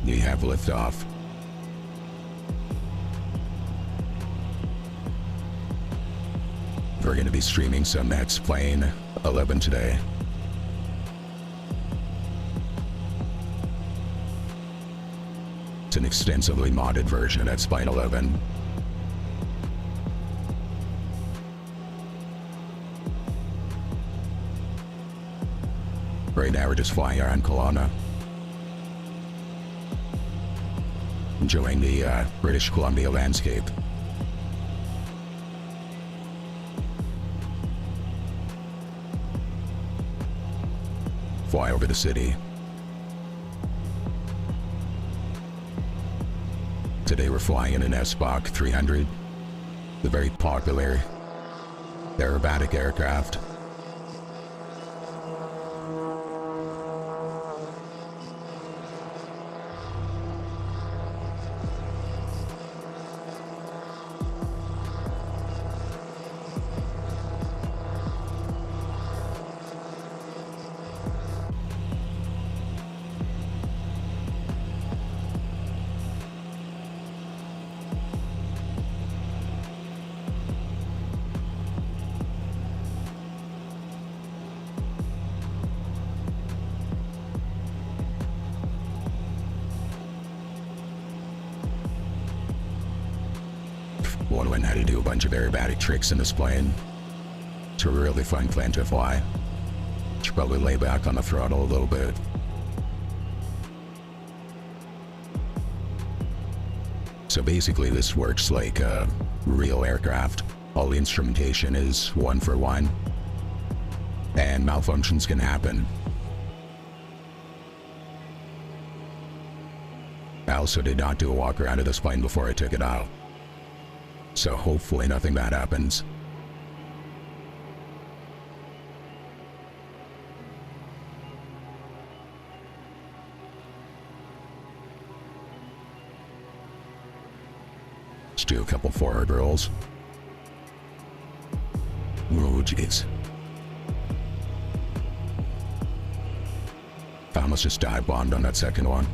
You have liftoff. We're going to be streaming some Max Plane 11 today. It's an extensively modded version of X Plane 11. Right now we're just flying around Kelowna, enjoying the British Columbia landscape. Fly over the city. Today we're flying in an SBOC 300, the very popular aerobatic aircraft. Want to learn how to do a bunch of aerobatic tricks in this plane. It's a really fun plane to fly. Should probably lay back on the throttle a little bit. So basically this works like a real aircraft. All the instrumentation is one for one, and malfunctions can happen. I also did not do a walk around of this plane before I took it out, so hopefully nothing bad happens. Let's do a couple forward rolls. Oh jeez. I almost just dive bombed on that second one.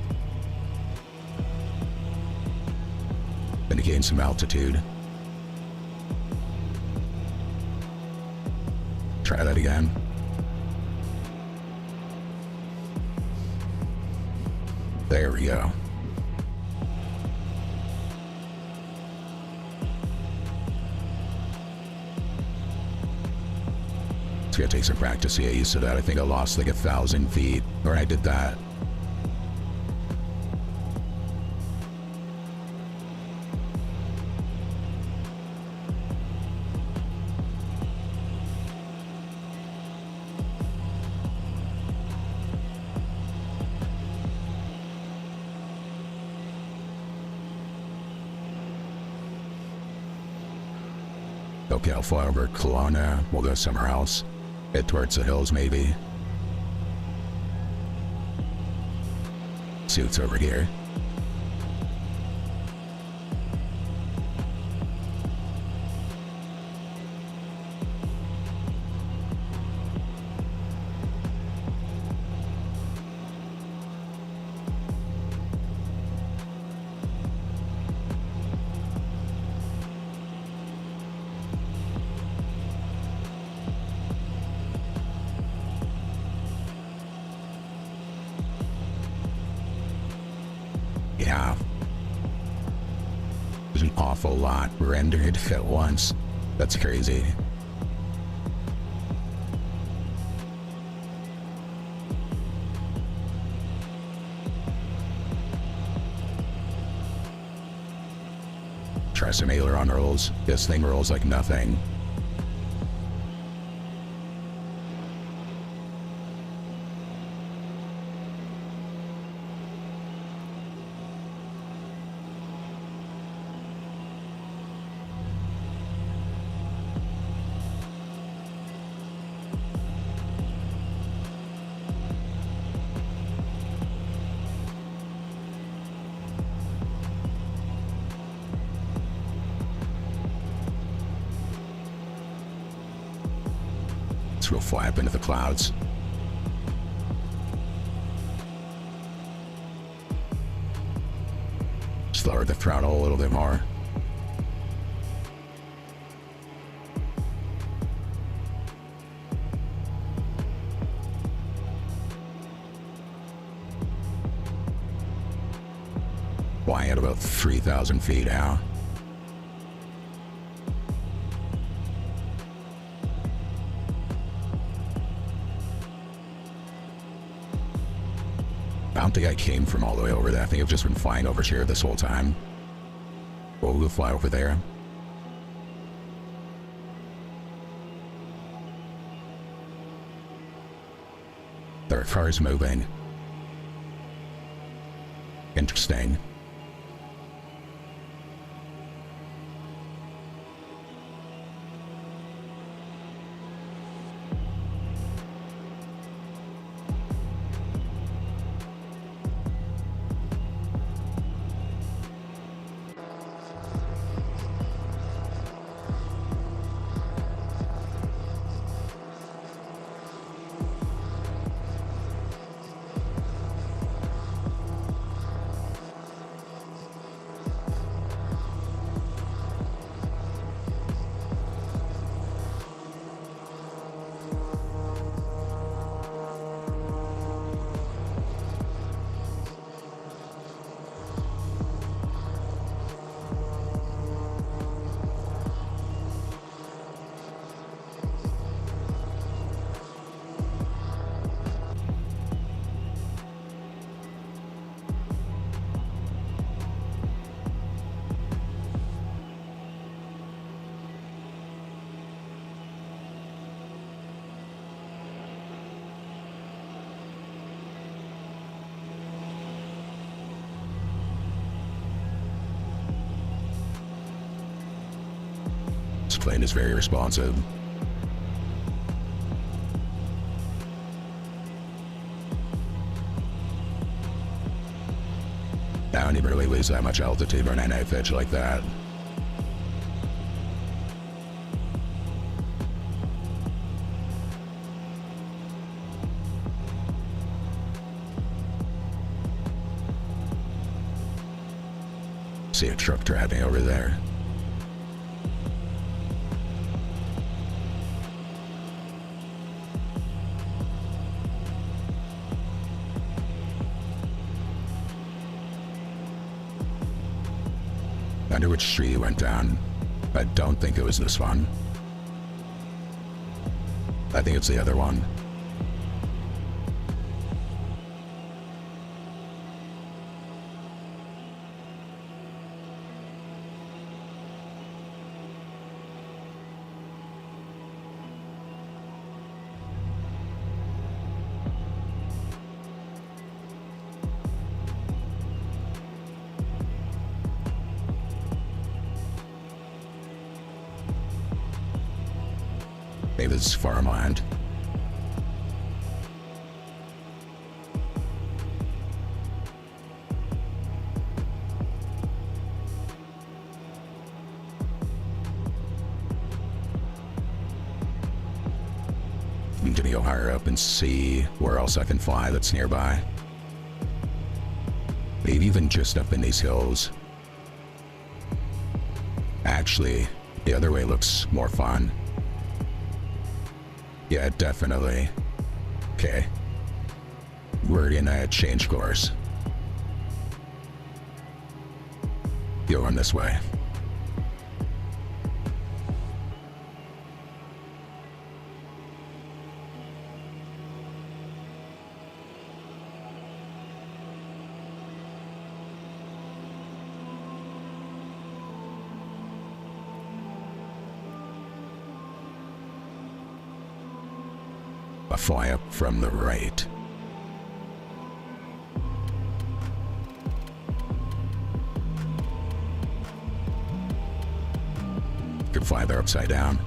Gonna gain some altitude. Try that again. There we go. It's gonna take some practice to get used to that. I think I lost like 1,000 feet when I did that. Okay, I'll fly over Kelowna. We'll go somewhere else. Head towards the hills, maybe. See what's over here. Yeah. There's an awful lot rendered at once. That's crazy. Try some aileron rolls. This thing rolls like nothing. We'll fly up into the clouds. Just lower the throttle a little bit more. Flying at about 3,000 feet now. I don't think I came from all the way over there. I think I've just been flying over here this whole time. We'll fly over there. Their car's moving. Interesting. This plane is very responsive. I don't even really lose that much altitude on an pitch like that. See a truck driving over there. I wonder which tree went down. I don't think it was this one. I think it's the other one. Maybe it's farmland. I'm gonna go higher up and see where else I can fly that's nearby. Maybe even just up in these hills. Actually, the other way looks more fun. Yeah, definitely. Okay. We're gonna change course. Going this way. A fly up from the right. Could fly there upside down.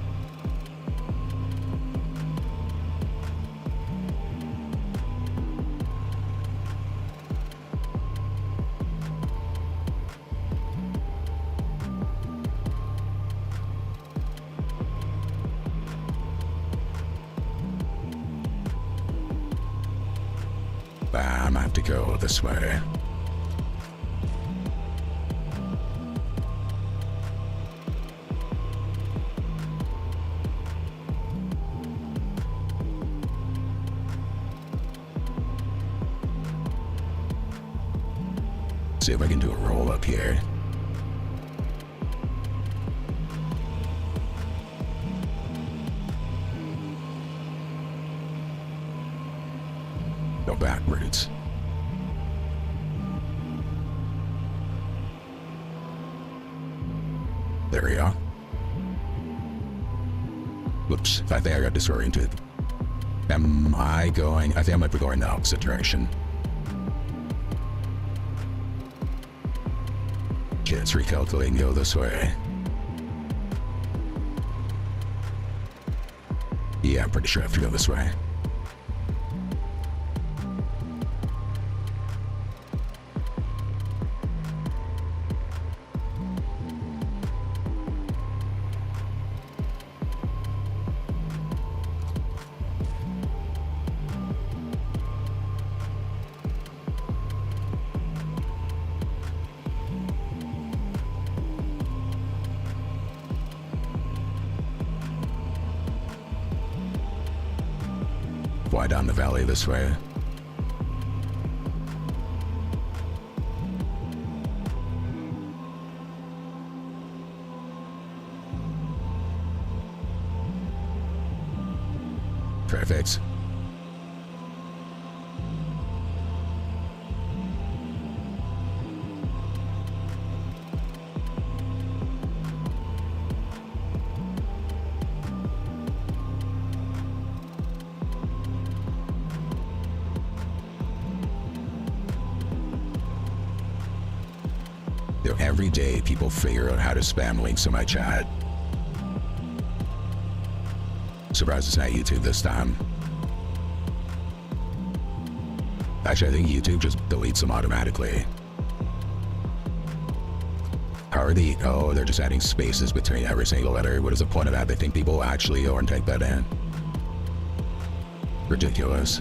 I'm gonna have to go this way. See if I can do a roll up here. Go backwards. There we are. Whoops, I think I got disoriented. Am I going? I think I might be going the opposite direction. Okay, let's recalculate and go this way. Yeah, I'm pretty sure I have to go this way. Fly down the valley this way. Perfect. Every day, people figure out how to spam links in my chat. Surprised it's not YouTube this time. Actually, I think YouTube just deletes them automatically. How are they? Oh, they're just adding spaces between every single letter. What is the point of that? They think people will actually go and type that in. Ridiculous.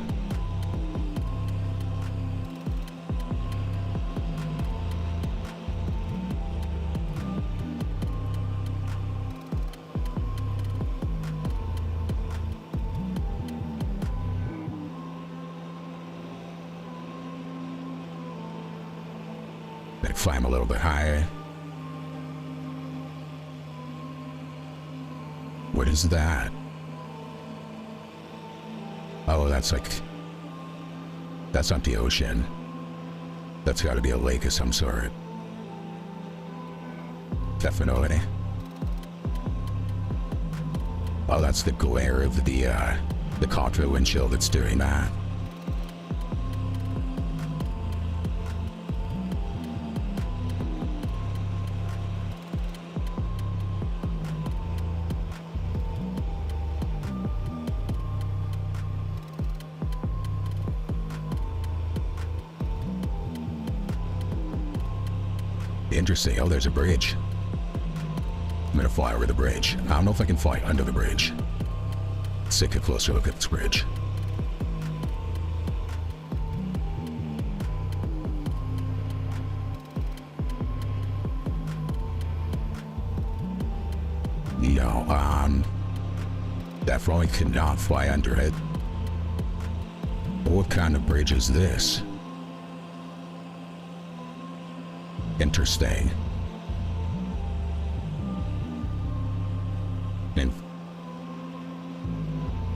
Climb a little bit higher. What is that? Oh, that's not the ocean. That's got to be a lake of some sort. Definitely. Oh, that's the glare of the cockpit windshield that's doing that. Interesting. Oh, there's a bridge. I'm gonna fly over the bridge. I don't know if I can fly under the bridge. Let's take a closer look at this bridge. No, definitely cannot fly under it. What kind of bridge is this? Interesting. And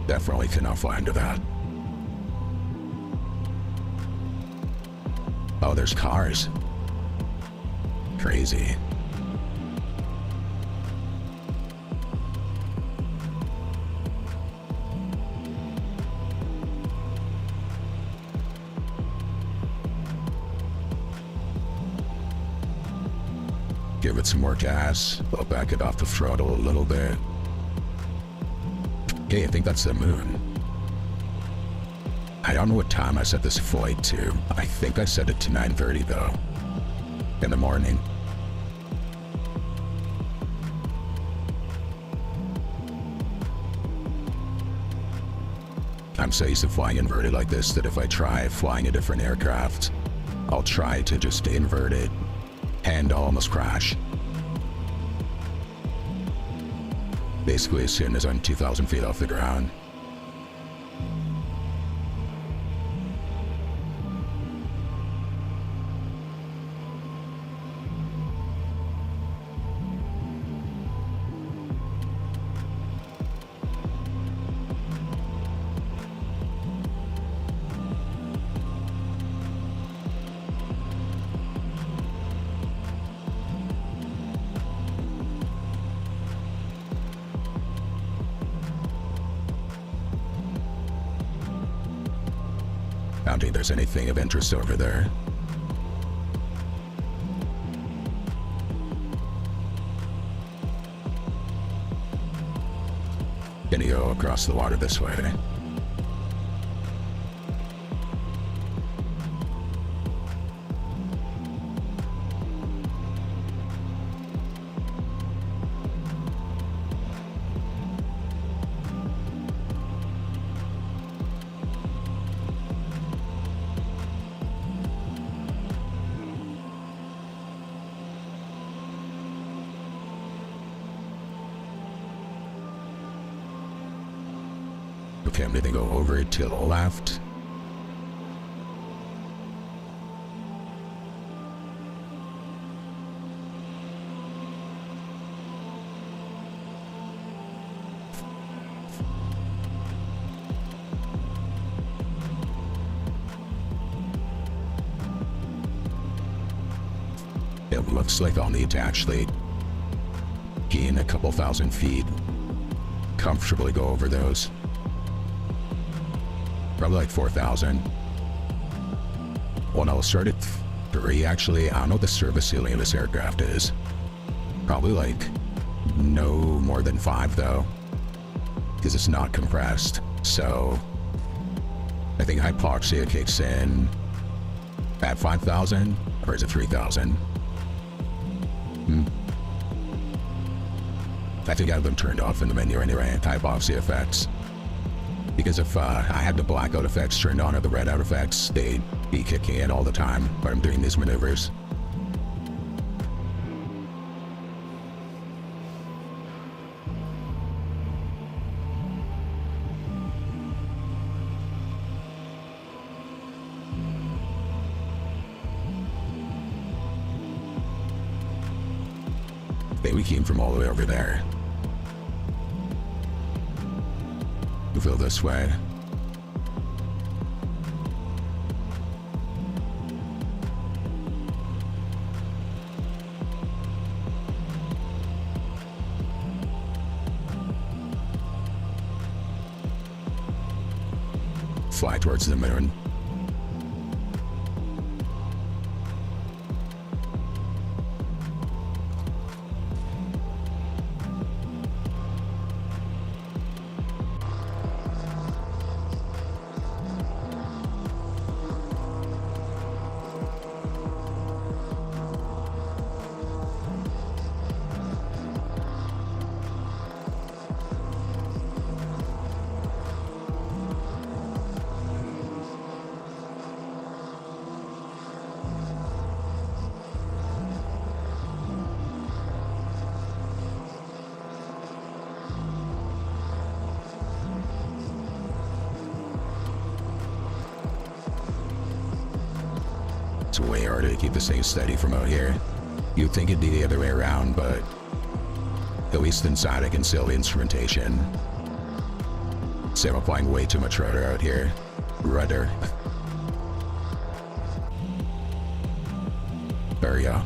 definitely cannot fly under that. Oh, there's cars. Crazy. Give it some more gas. I'll back it off the throttle a little bit. Okay, I think that's the moon. I don't know what time I set this flight to. I think I set it to 9:30 though. In the morning. I'm so used to flying inverted like this that if I try flying a different aircraft, I'll try to just invert it and I'll almost crash. Basically as soon as I'm 2,000 feet off the ground. there's anything of interest over there. Gonna go across the water this way. Okay, I'm gonna go over to the left. It looks like I'll need to actually gain a couple thousand feet. Comfortably go over those. Probably like 4,000. Well, no, I'll start at 3 actually. I don't know what the service ceiling of this aircraft is. Probably like no more than 5 though, because it's not compressed. So I think hypoxia kicks in at 5,000, or is it 3,000? I think I have them turned off in the menu anyway, hypoxia effects. Because if I had the blackout effects turned on or the red out effects, they'd be kicking in all the time when I'm doing these maneuvers. We came from all the way over there. We'll go this way. Fly towards the moon. It's way harder to keep the thing steady from out here. You'd think it'd be the other way around, but at least inside I can see all the instrumentation. So I'm applying way too much rudder out here. Rudder. There we go.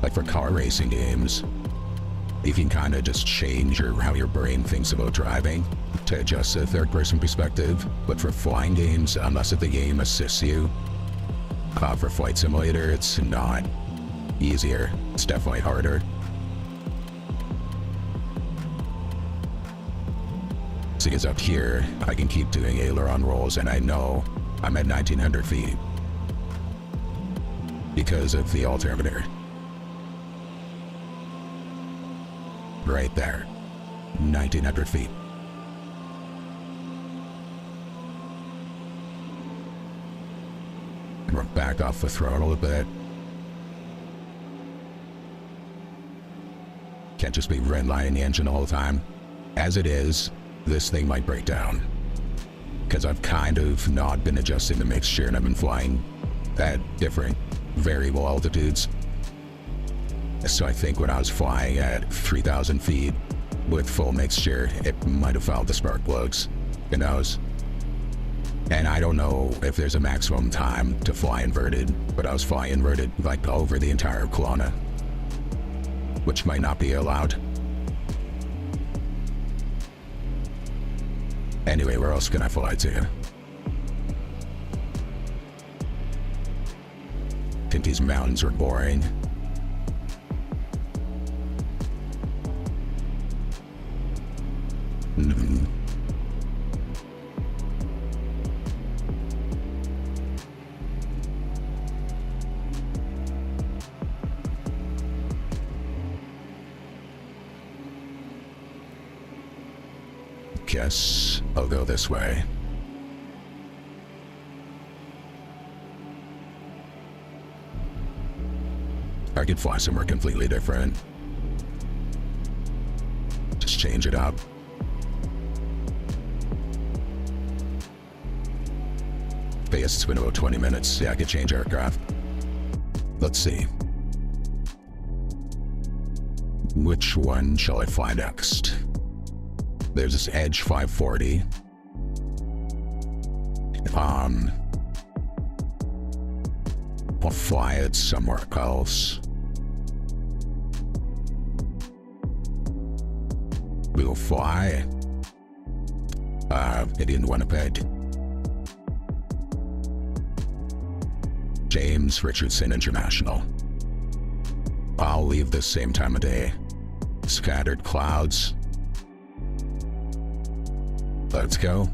Like for car racing games, you can kind of just change how your brain thinks about driving to adjust to the third-person perspective. But for flying games, unless if the game assists you, for Flight Simulator, it's not easier. It's definitely harder. So because up here, I can keep doing aileron rolls, and I know I'm at 1,900 feet because of the altimeter. Right there, 1,900 feet. And we're back off the throttle a bit. Can't just be redlining the engine all the time. As it is, this thing might break down, because I've kind of not been adjusting the mixture and I've been flying at different variable altitudes. So I think when I was flying at 3,000 feet with full mixture, it might have fouled the spark plugs. Who knows? And I don't know if there's a maximum time to fly inverted, but I was flying inverted like over the entire Kelowna, which might not be allowed. Anyway, where else can I fly to? I think these mountains are boring. Guess I'll go this way. I could fly somewhere completely different. Just change it up. But yes, it's been about 20 minutes. Yeah, I could change aircraft. Let's see. Which one shall I fly next? There's this Edge 540. I'll fly it somewhere else. We'll fly. It in Winnipeg. James Richardson International. I'll leave the same time of day. Scattered clouds. Let's go.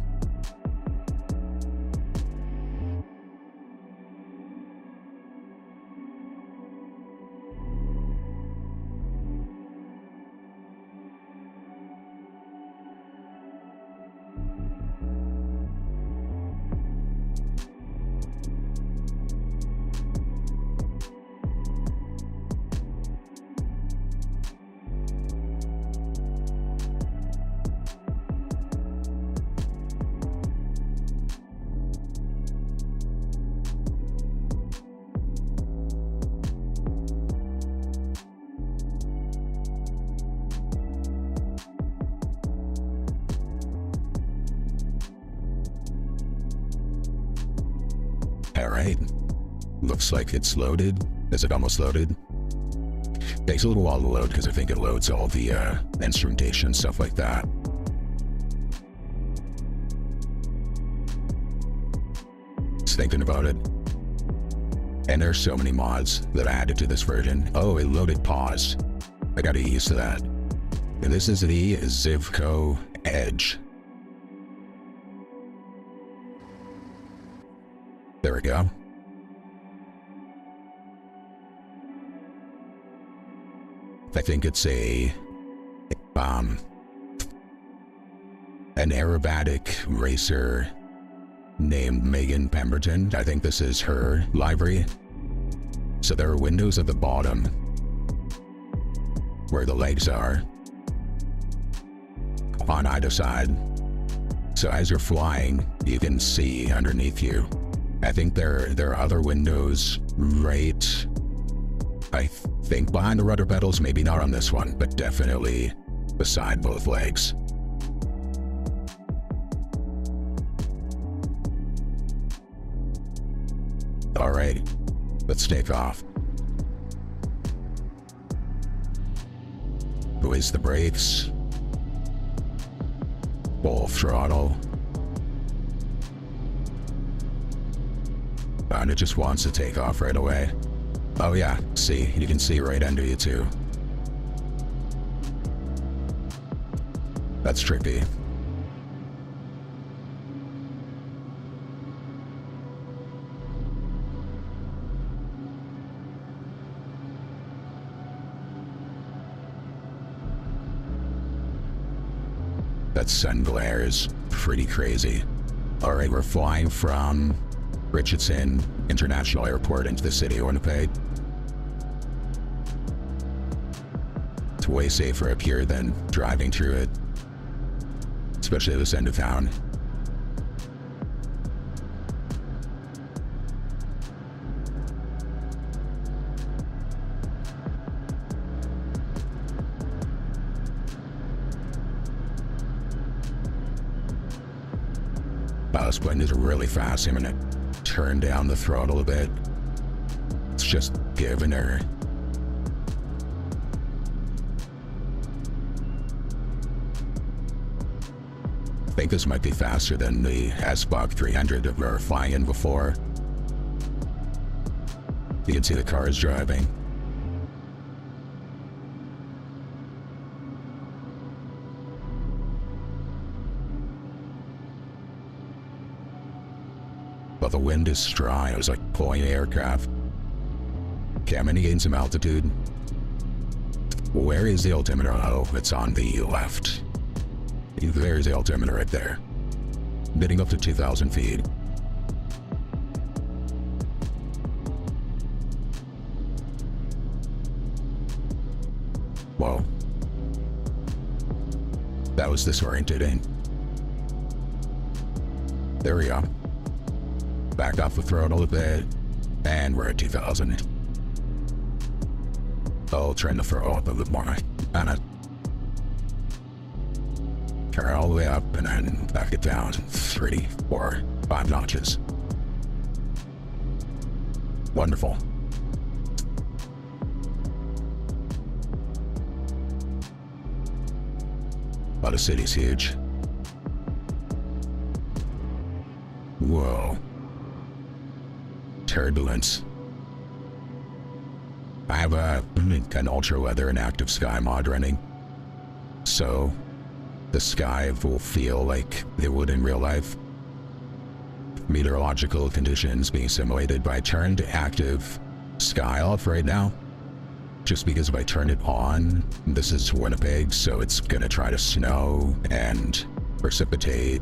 Alright, looks like it's loaded. Is it almost loaded? Takes a little while to load because I think it loads all the instrumentation, stuff like that. Just thinking about it. And there's so many mods that I added to this version. Oh, it loaded pause. I gotta get used to that. And this is the Zivco Edge. There we go. I think it's an aerobatic racer named Megan Pemberton. I think this is her livery. So there are windows at the bottom where the legs are on either side. So as you're flying, you can see underneath you. I think there are other windows right, I think behind the rudder pedals, maybe not on this one, but definitely beside both legs. Alright, let's take off. Release the brakes. Full throttle. And it just wants to take off right away. Oh yeah, see, you can see right under you too. That's trippy. That sun glare is pretty crazy. Alright, we're flying from Richardson International Airport into the city of Winnipeg. It's way safer up here than driving through it, especially at this end of town. Wow, this plane is really fast. I'm gonna turn down the throttle a bit. It's just giving her. think this might be faster than the S-Bug 300 that we were flying in before. You can see the cars driving. But the wind is strong. It was like pulling the aircraft. Okay, I'm gonna gain some altitude. Where is the altimeter? Oh, it's on the left. There's the altimeter right there. Bidding up to 2,000 feet. Whoa. That was disorienting. There we go. Back off the throttle a bit, and we're at 2,000. Oh, trying to throw up a bit more on it. Carry all the way up and then back it down 3, 4, 5 notches. Wonderful. But the city's huge. Whoa. Turbulence. I have an ultra weather and active sky mod running, so the sky will feel like it would in real life. Meteorological conditions being simulated by turned active sky off right now, just because if I turn it on, this is Winnipeg, so it's gonna try to snow and precipitate.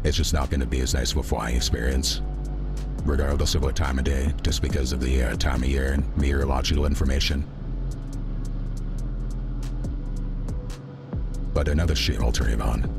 It's just not gonna be as nice of a flying experience, regardless of what time of day, just because of the time of year and meteorological information. But another shit will turn it on.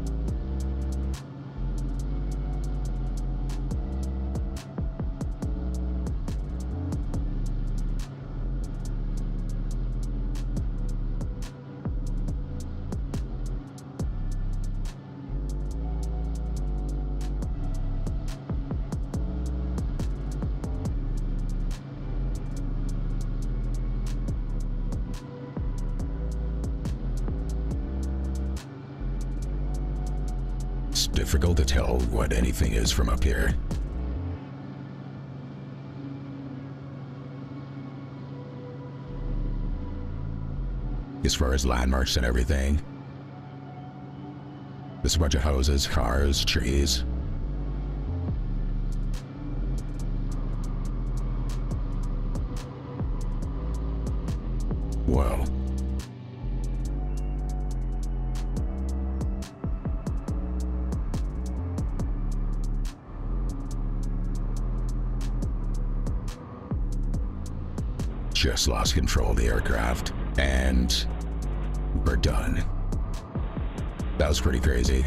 Difficult to tell what anything is from up here. As far as landmarks and everything, there's a bunch of houses, cars, trees. Whoa. Just lost control of the aircraft, and we're done. That was pretty crazy.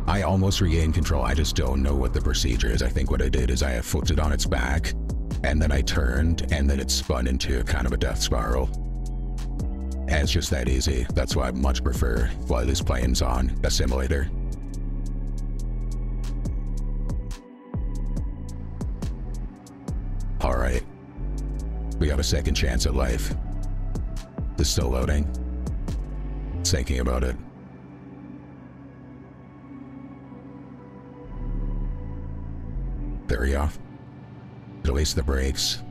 I almost regained control. I just don't know what the procedure is. I think what I did is I flipped it on its back, and then I turned, and then it spun into kind of a death spiral. And it's just that easy. That's why I much prefer fly these planes on a simulator. All right. We have a second chance at life. It's still loading. Thinking about it. There we go. Release the brakes.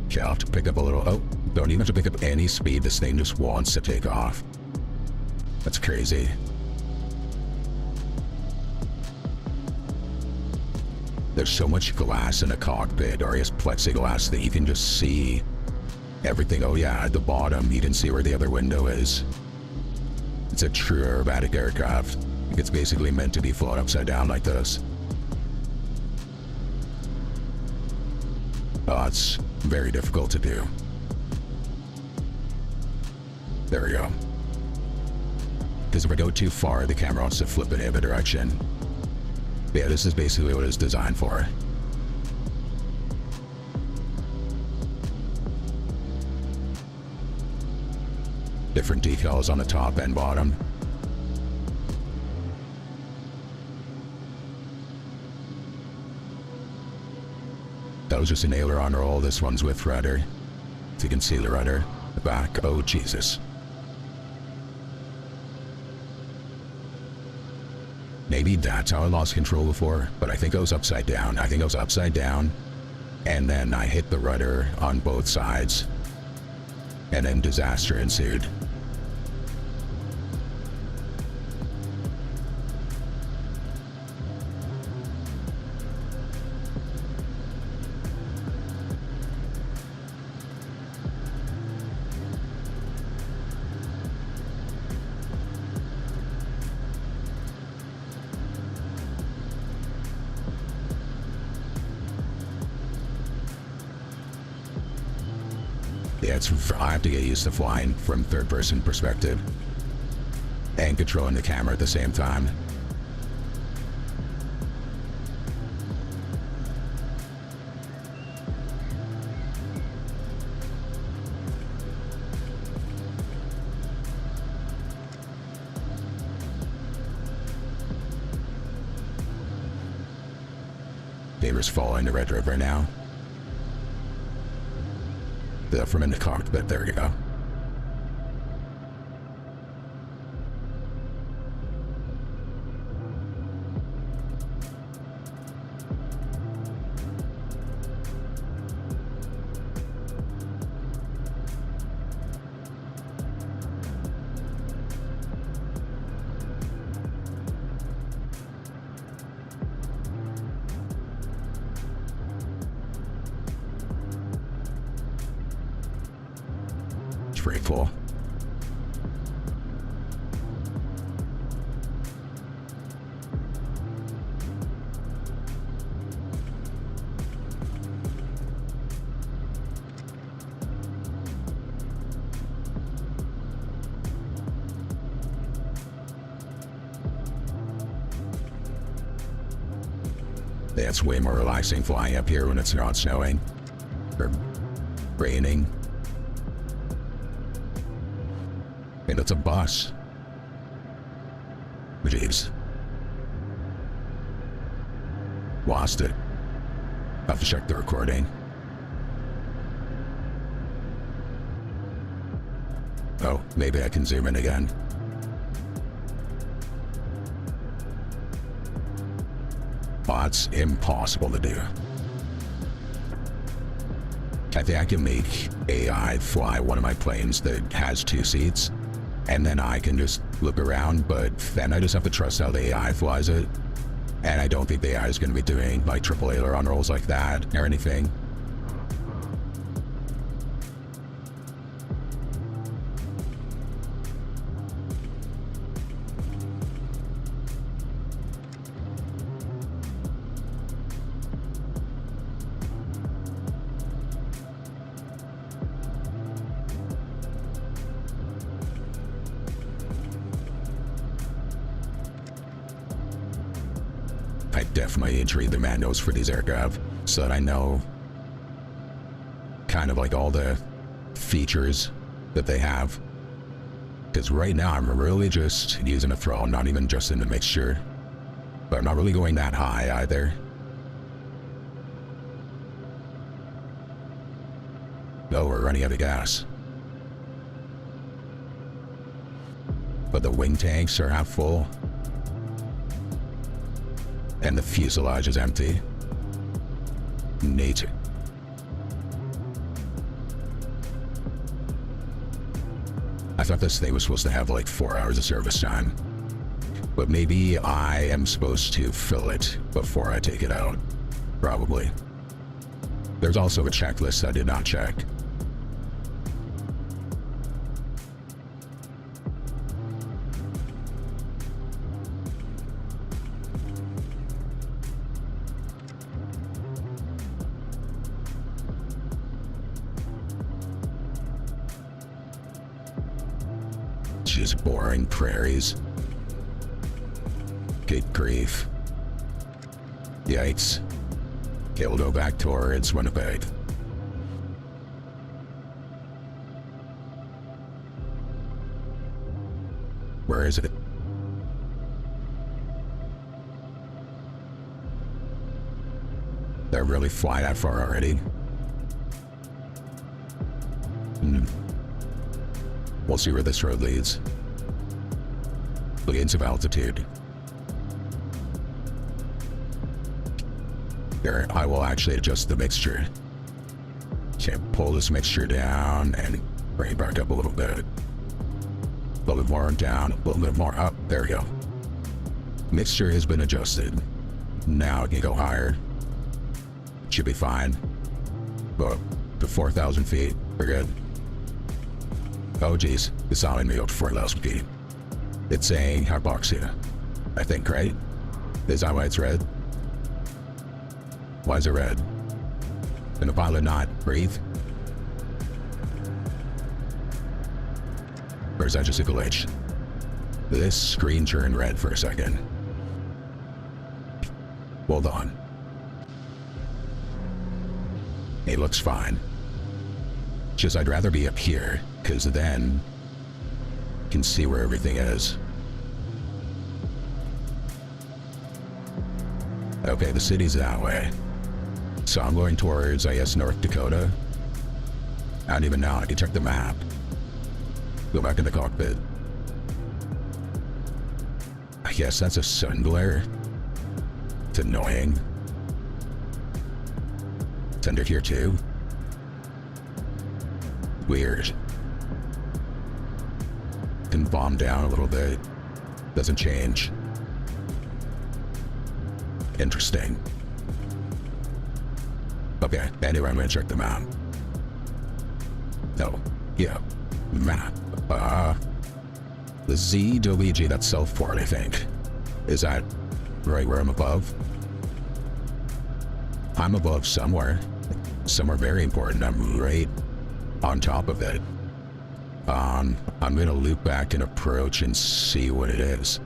Okay, I'll have to pick up a little. Oh, don't even have to pick up any speed. This thing just wants to take off. That's crazy. There's so much glass in a cockpit, or just plexiglass, that you can just see everything. Oh yeah, at the bottom, you can see where the other window is. It's a true aerobatic aircraft. It's basically meant to be flown upside down like this. Oh, it's very difficult to do. There we go. Because if I go too far, the camera wants to flip in every direction. Yeah, this is basically what it's designed for. Different decals on the top and bottom. That was just an aileron roll. This one's with rudder. to conceal the rudder. The back. Oh, Jesus. Maybe that's how I lost control before, but I think I was upside down. And then I hit the rudder on both sides. And then disaster ensued. Yeah, I have to get used to flying from third-person perspective and controlling the camera at the same time. Neighbors following the Red River now. From in the cockpit, there you go. Pretty cool. Yeah, it's way more relaxing flying up here when it's not snowing or raining. And it's a bus. Jeez. Lost it. Have to check the recording. Oh, maybe I can zoom in again. Oh, it's impossible to do. I think I can make AI fly one of my planes that has 2 seats. And then I can just look around, but then I just have to trust how the AI flies it. And I don't think the AI is going to be doing like triple aileron rolls like that or anything. I definitely need to read the manuals for these aircraft so that I know kind of like all the features that they have. Because right now I'm really just using a throttle, not even just in the mixture. But I'm not really going that high either. Oh, we're running out of gas. But the wing tanks are half full. And the fuselage is empty. Neat. I thought this thing was supposed to have like 4 hours of service time. But maybe I am supposed to fill it before I take it out. Probably. There's also a checklist I did not check. Just boring prairies. Good grief. Yikes. Okay, we'll go back towards Winnipeg. Where is it? They're really fly that far already. We'll see where this road leads. Gains of altitude. Here, I will actually adjust the mixture. Okay, pull this mixture down and bring it back up a little bit. A little bit more down, a little bit more up. There we go. Mixture has been adjusted. Now it can go higher. Should be fine. But to 4,000 feet, we're good. Oh geez, it's allowing me up to 4,000 feet. It's saying hypoxia, I think, right? Is that why it's red? Why is it red? Can the pilot not breathe? Or is that just a glitch? This screen turned red for a second. Hold on. It looks fine. Just I'd rather be up here, because then you can see where everything is. Okay, the city's that way. So I'm going towards, I guess, North Dakota. I don't even know. I can check the map. Go back in the cockpit. I guess that's a sun glare. It's annoying. It's under here too. Weird. Can bomb down a little bit. Doesn't change. Interesting. Okay, anyway, I'm gonna check the map. No, yeah, map. The ZWG, that's Southport, I think. Is that right where I'm above? I'm above somewhere. Somewhere very important. I'm right on top of it. I'm gonna loop back and approach and see what it is.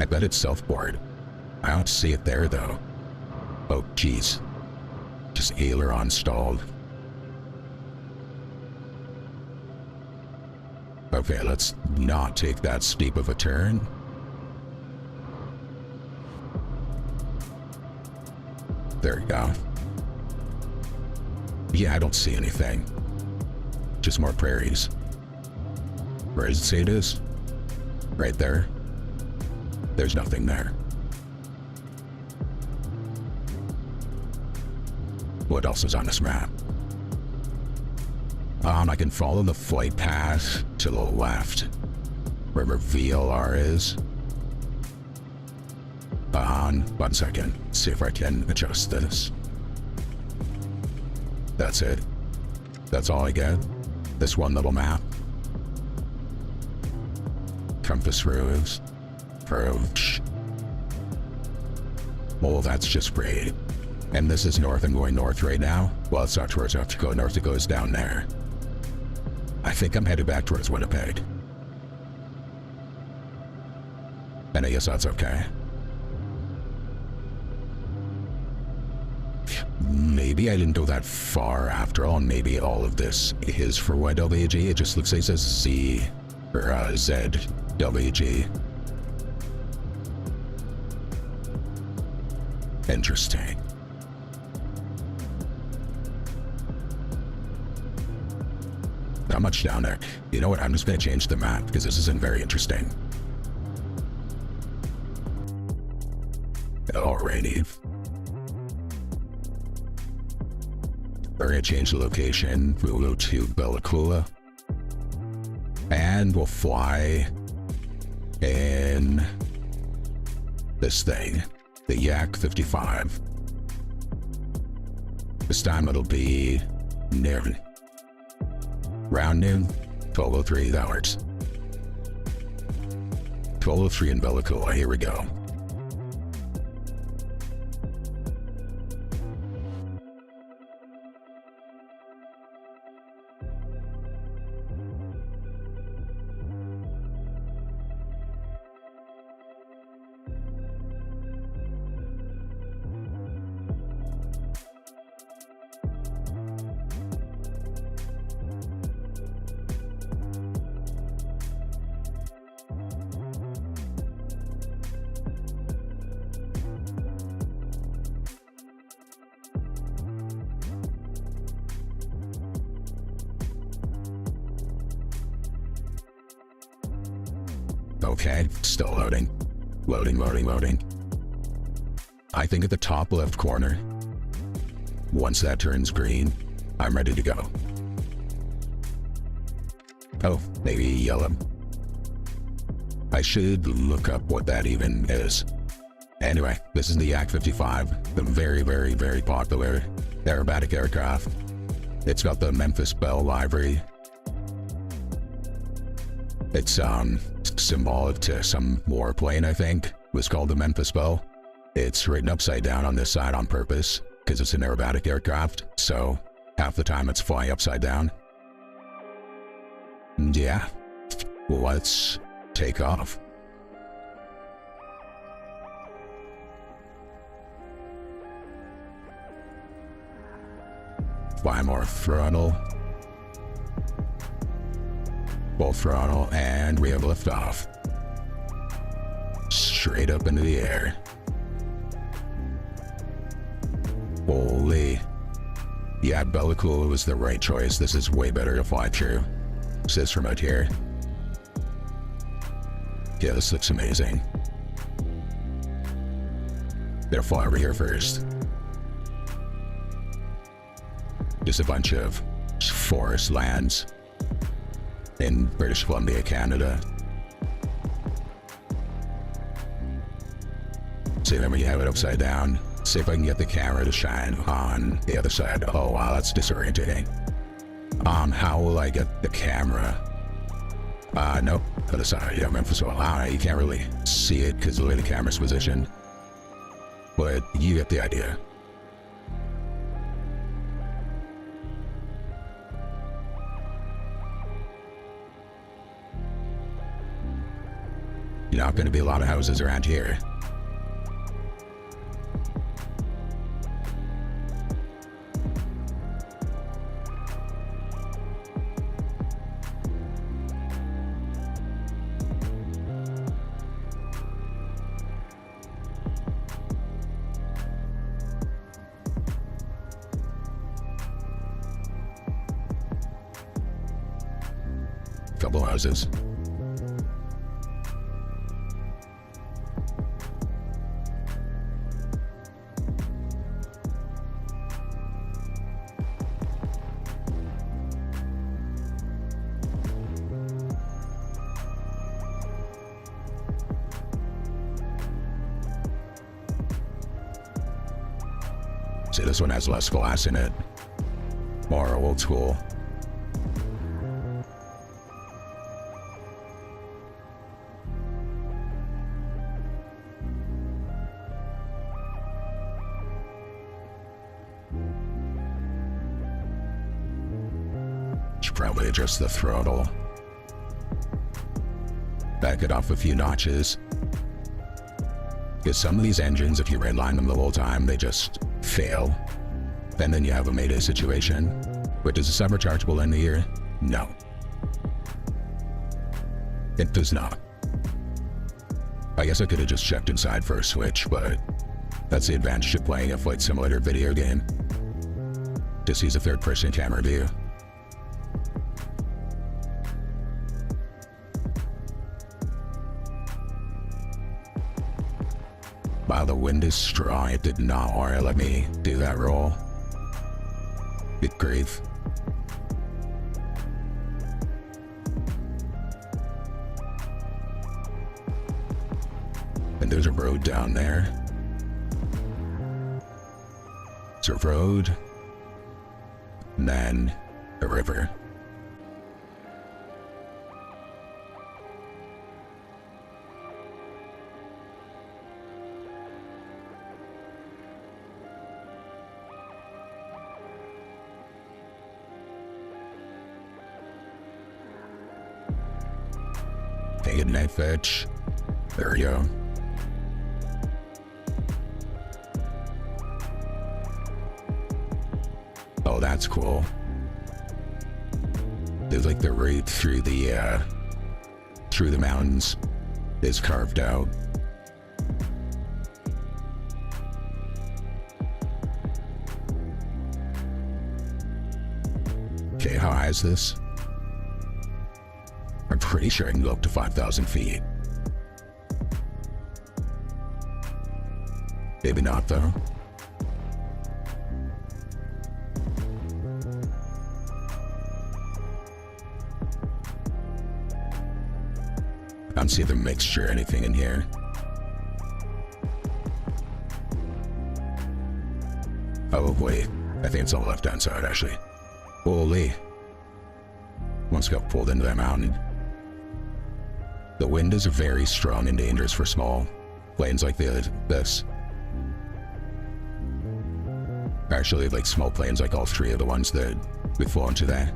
I bet it's Southport. I don't see it there though. Oh geez. Just aileron stalled. Okay, let's not take that steep of a turn. There we go. Yeah, I don't see anything. Just more prairies. Where does it say it is? Right there. There's nothing there. What else is on this map? I can follow the flight path to the left, wherever VLR is. 1 second, see if I can adjust this. That's it. That's all I get. This one little map. Compass rose. Approach. Oh, that's just great. And this is north. I'm going north right now. Well, it's not towards North Dakota. North Dakota is down there. I think I'm headed back towards Winnipeg. And I guess that's okay. Maybe I didn't go that far after all, and maybe all of this is for YWG. It just looks like it says Z or ZWG. Interesting. Not much down there. You know what? I'm just going to change the map because this isn't very interesting. Alrighty. We're going to change the location. We'll go to Bella Coola. And we'll fly in this thing, the Yak 55. This time it'll be near round noon, 12:03, that works. 12:03 in Bella Coola, here we go. Okay, still loading. Loading, loading, loading. I think at the top left corner, once that turns green, I'm ready to go. Oh, maybe yellow. I should look up what that even is. Anyway, this is the Yak-55, the very, very, very popular aerobatic aircraft. It's got the Memphis Belle livery. It's symbolic to some warplane, I think. It was called the Memphis Belle. It's written upside down on this side on purpose because it's an aerobatic aircraft, so half the time it's flying upside down. And yeah, let's take off. Fly more throttle. Full throttle, and we have liftoff. Straight up into the air. Holy. Yeah, Bellicula was the right choice. This is way better to fly through. Says from out here. Yeah, this looks amazing. Better fly over here first. Just a bunch of forest lands in British Columbia, Canada. See, then we have it upside down. See if I can get the camera to shine on the other side. Oh wow, that's disorientating. How will I get the camera? Nope, other side. Yeah, Memphis. Wow, you can't really see it because of the way the camera's positioned. But you get the idea. You're not going to be a lot of houses around here. Couple houses. See, this one has less glass in it. More old school. Should probably adjust the throttle. Back it off a few notches. Because some of these engines, if you redline them the whole time, they just fail. And then you have a mayday situation. But does the superchargeable end the year? No. It does not. I guess I could have just checked inside for a switch, but that's the advantage of playing a flight simulator video game. Just use a third-person camera view. Wow, the wind is strong. It did not want to let me do that roll. Good grief. And there's a road down there. It's a road. And then a river. Take a night fetch. There we go. Oh, that's cool. There's like the route through the mountains is carved out. Okay, how high is this? I'm pretty sure I can go up to 5,000 feet. Maybe not, though. I don't see the mixture or anything in here. Oh, wait. I think it's on the left-hand side, actually. Holy. Once got pulled into that mountain. The wind is very strong and dangerous for small planes like this. Actually, like small planes like all three of the ones that we flew into there.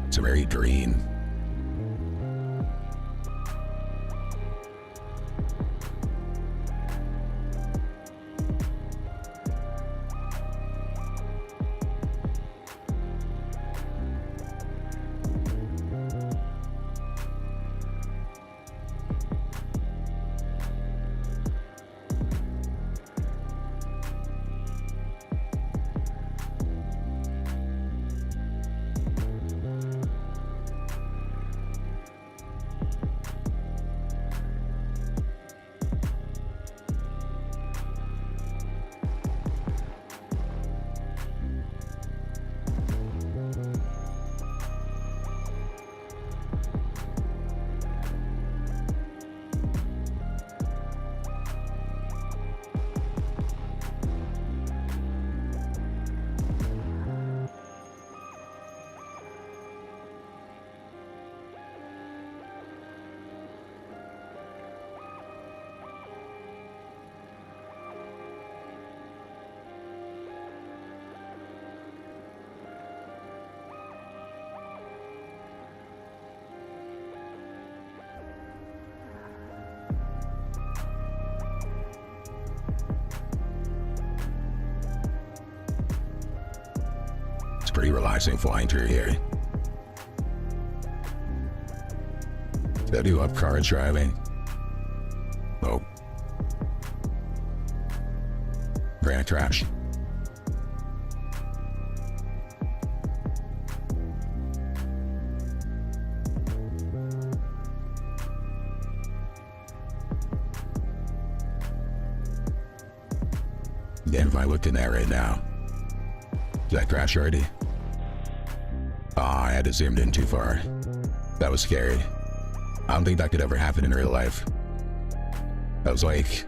It's very green. It's pretty relaxing flying through here. Did I do up car driving? Oh. Granite crash. Again, if I looked in that right now. Did that crash already? I had to zoom in too far. That was scary. I don't think that could ever happen in real life. That was like,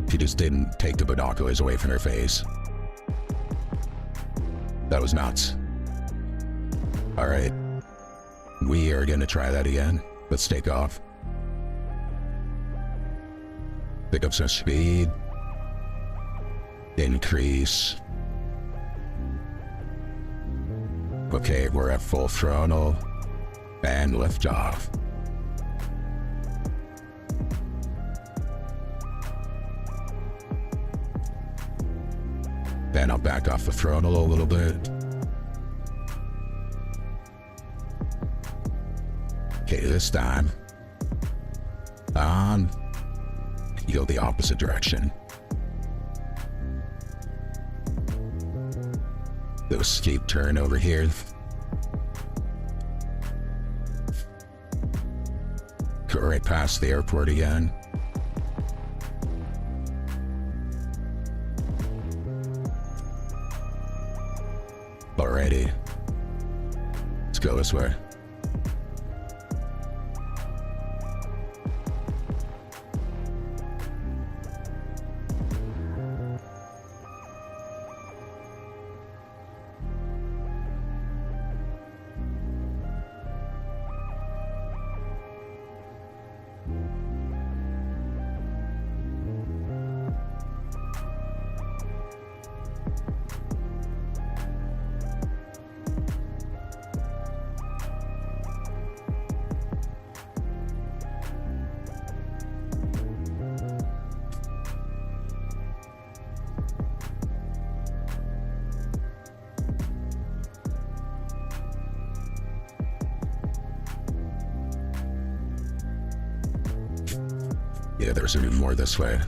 she just didn't take the binoculars away from her face. That was nuts. Alright. We are gonna try that again. Let's take off. Pick up some speed. Increase. Okay, we're at full throttle. And lift off. Then I'll back off the throttle a little bit. Okay, this time. On. You go the opposite direction. Do a steep turn over here. Go right past the airport again. Alrighty. Let's go this way. Yeah, there's even more this way.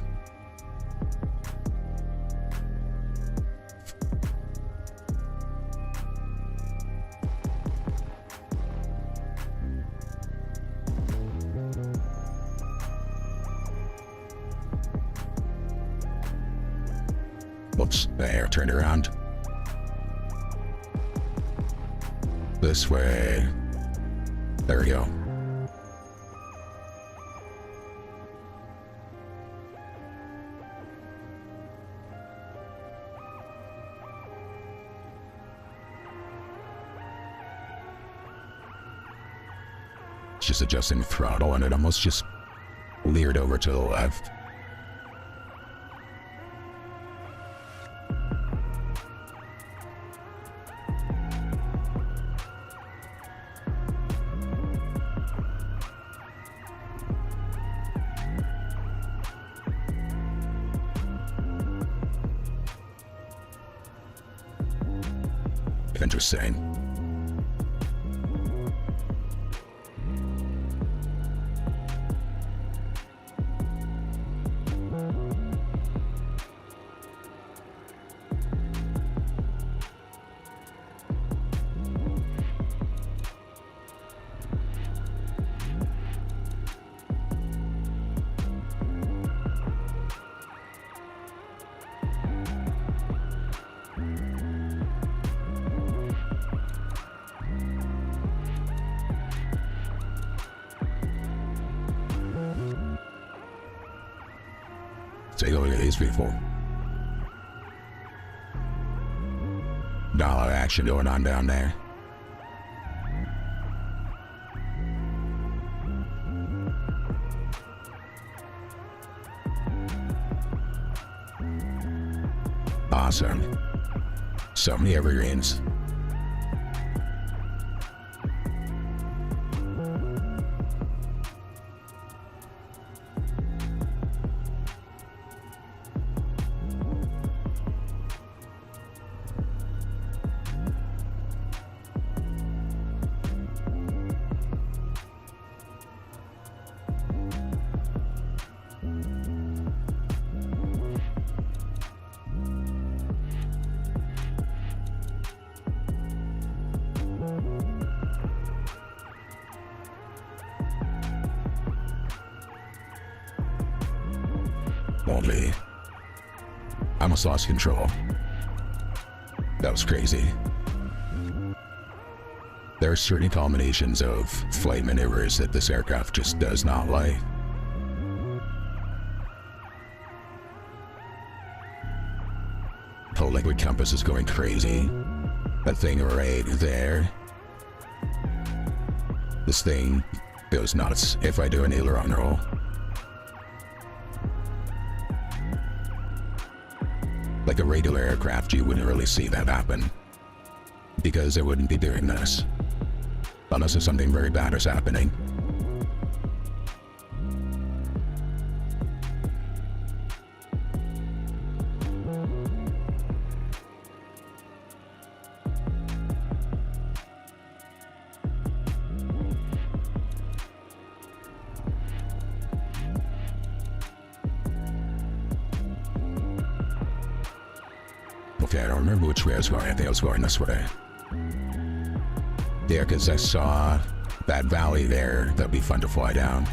Whoops, there, turned around. This way. There we go. Just adjusting the throttle and it almost just leered over to the left. Interesting. Take a look at these people. Not a lot of action going on down there. Awesome. So many evergreens. Only I almost lost control. That was crazy. There are certain combinations of flight maneuvers that this aircraft just does not like. The liquid compass is going crazy. That thing right there. This thing goes nuts if I do an aileron roll. Like a regular aircraft, you wouldn't really see that happen, because it wouldn't be doing this, unless there's something very bad is happening. Okay, I don't remember which way I was going. I think I was going this way. Yeah, because I saw that valley there. That'd be fun to fly down.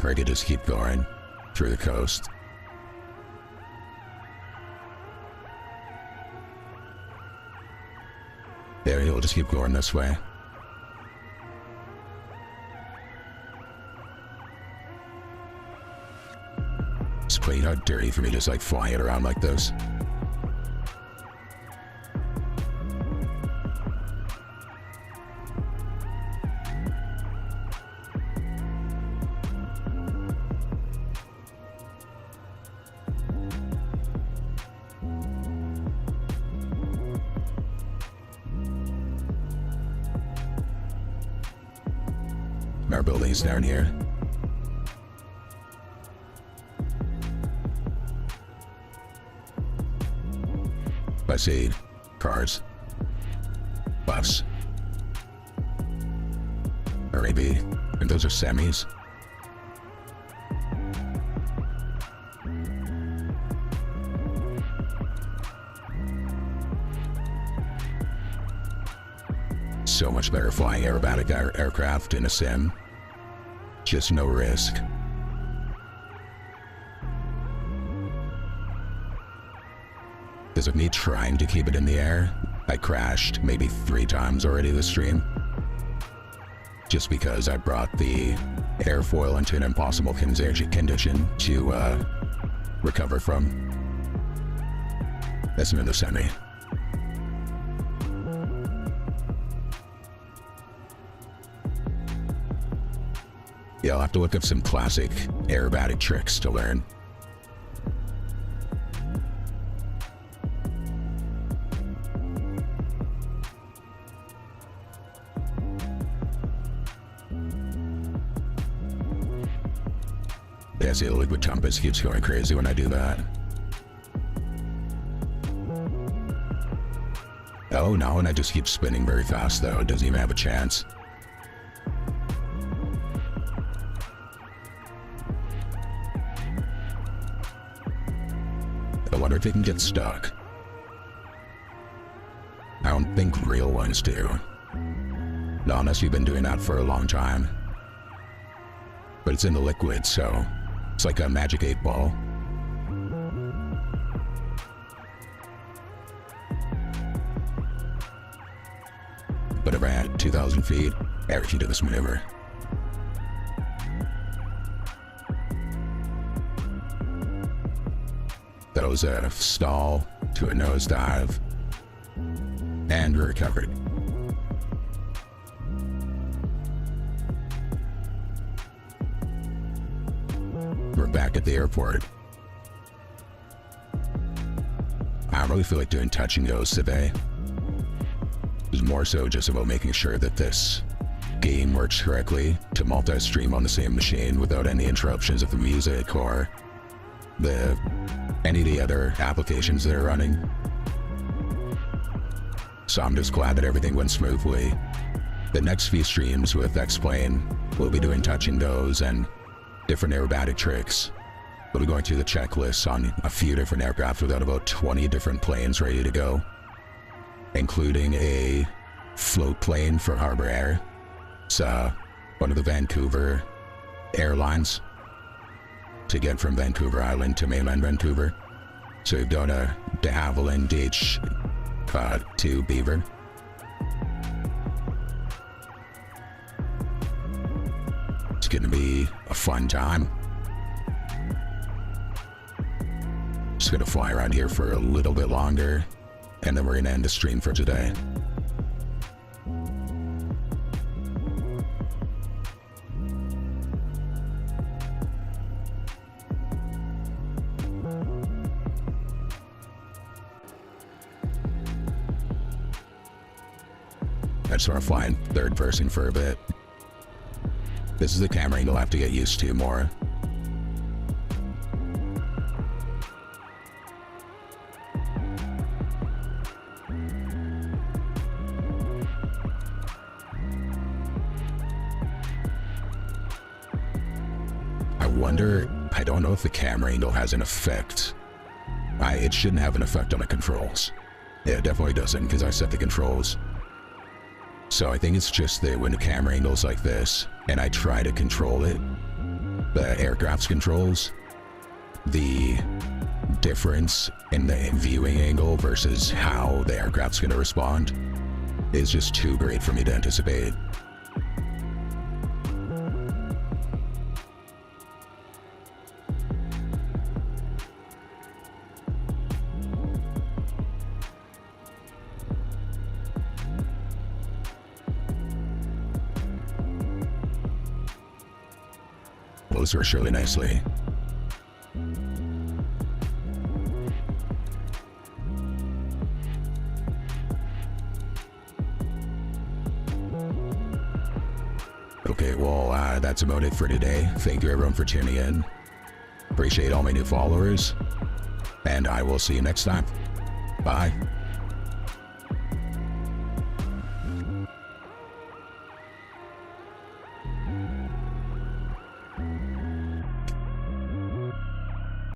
Or I could just keep going through the coast. There, you'll just keep going this way. It's pretty not dirty for me just like flying it around like this. Our building's down here. I see cars, bus, or maybe those are semis. So much better flying aerobatic aircraft in a sim. Just no risk. Because of me trying to keep it in the air, I crashed maybe 3 times already this stream. Just because I brought the airfoil into an impossible condition to recover from. That's another semi. Yeah, I'll have to look up some classic aerobatic tricks to learn. Yeah, see, the liquid compass keeps going crazy when I do that. Oh no, and I just keep spinning very fast though. It doesn't even have a chance. I wonder if it can get stuck. I don't think real ones do. Not unless you've been doing that for a long time. But it's in the liquid, so it's like a magic 8-ball. But if I had 2,000 feet, I can do this maneuver. That was a stall to a nosedive, and we recovered. We're back at the airport. I don't really feel like doing touch and goes today. It was more so just about making sure that this game works correctly to multi-stream on the same machine without any interruptions of the music or any of the other applications that are running. So I'm just glad that everything went smoothly. The next few streams with X-Plane, we'll be doing touch and goes and different aerobatic tricks. We'll be going through the checklists on a few different aircraft. We've got about 20 different planes ready to go, including a float plane for Harbor Air. It's one of the Vancouver airlines to get from Vancouver Island to mainland Vancouver. So we've done a de Havilland DH2 Beaver. It's gonna be a fun time. Just gonna fly around here for a little bit longer, and then we're gonna end the stream for today. I just want to fly in third person for a bit. This is the camera angle I have to get used to more. I don't know if the camera angle has an effect. It shouldn't have an effect on the controls. Yeah, it definitely doesn't, because I set the controls. So I think it's just that when the camera angle's like this, and I try to control it, the aircraft's controls, the difference in the viewing angle versus how the aircraft's going to respond is just too great for me to anticipate. Those works really nicely. Okay, well, that's about it for today. Thank you everyone for tuning in. Appreciate all my new followers, and I will see you next time. Bye.